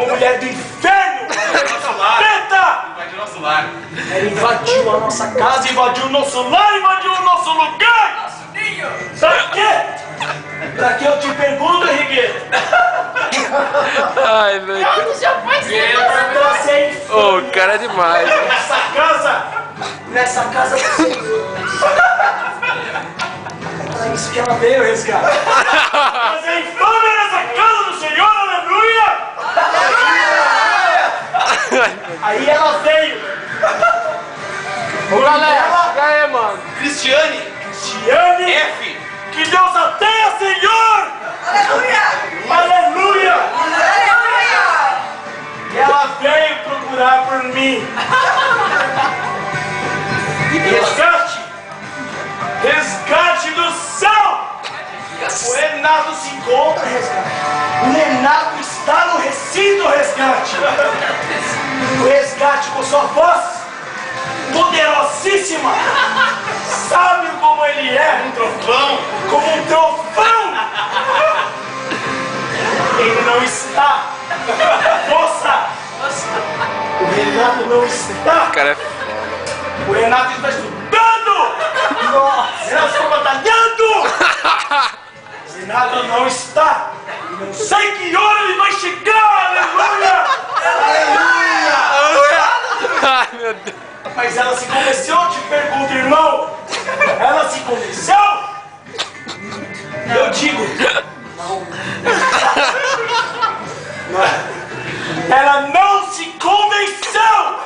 uma mulher do inferno! Preta! Invadiu nosso lar. Ela invadiu a nossa casa, invadiu o nosso lar, invadiu o nosso lugar! Nosso ninho! Pra quê? Pra que eu te pergunto, Henrique? Ai, velho. Pronto, já foi sim. Pra ser infame. Ô, cara é demais. Nessa casa do Senhor. É pra isso que ela veio, resgate. Pra ser infame nessa casa do Senhor, aleluia! Aí ela veio. Ô, galera, chega aí, mano. Cristiane! Cristiane, F! que Deus a tenha, Senhor! Aleluia! E ela veio procurar por mim. Resgate! Resgate do céu! O Renato se encontra, resgate. O Renato está no recinto, resgate. O resgate com sua voz poderosíssima. Sabe como ele é? Um trovão! Como um trovão. Ele não está. Moça! O Renato não está. O cara é O Renato está estudando! Nossa! O Renato está batalhando! O Renato não está! Eu não sei que hora ele vai chegar! Aleluia! Aleluia! Ai, meu Deus. Mas ela se convenceu? Eu te pergunto, irmão! Ela se convenceu? Eu digo... Não. Ela não se convenceu!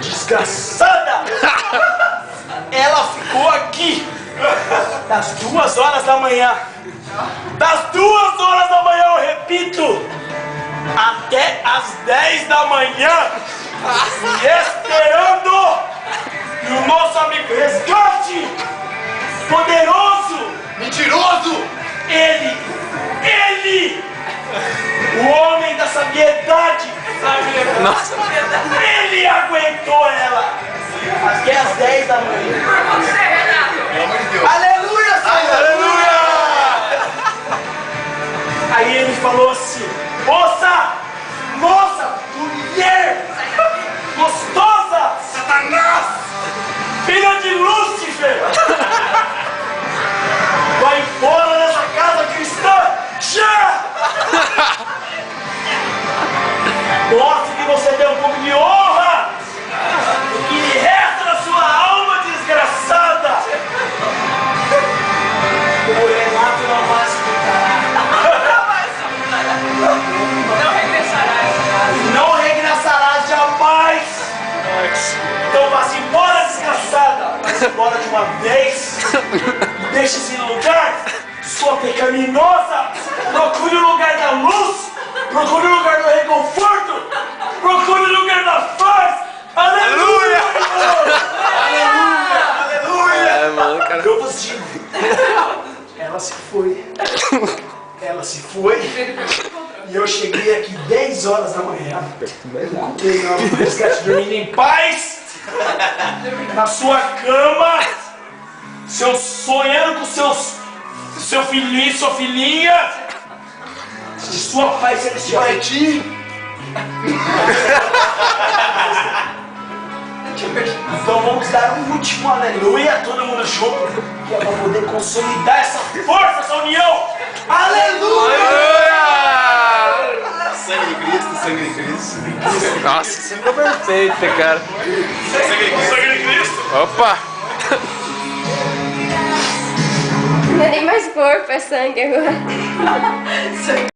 Desgraçada! Ela ficou aqui das 2 horas da manhã. Das 2 horas da manhã, eu repito, até as 10 da manhã, me esperando. E o nosso amigo Resgate, poderoso, Mentiroso! ele, o homem da sabiedade, Nossa. ele aguentou ela até as 10 da manhã. Por você, Renato. Pelo amor de Deus! Aleluia, Senhor! Aleluia! Aí ele falou assim: moça, mulher, gostosa, Satanás! filha de Lúcifer, vai embora dessa casa cristã, já! Mostre que você tem um pouco de honra, o que lhe resta da sua alma, desgraçada. O Renato não vai se Não regressará a essa casa. não regressará jamais. Então vá-se embora, desgraçada. Vá-se embora de uma vez. Deixe esse lugar, sua pecaminosa. Procure o lugar da luz. Procure o lugar do reconforto. Procure o lugar da paz. Aleluia! Aleluia! É, mano, cara. Eu vos digo. Ela se foi. Ela se foi. E eu cheguei aqui 10 horas da manhã. Encontrei o Resgate dormindo em paz. Na sua cama. Sonhando com seu filhinho, sua filhinha. E sua pai celestial. Então vamos dar um último aleluia, todo mundo junto, que é para poder consolidar essa força, essa união. Aleluia! Sangue de Cristo, sangue de Cristo. Nossa, você ficou perfeito, cara. Sangue de Cristo. Sangue de Cristo! Opa! Não é nem mais corpo, é sangue agora.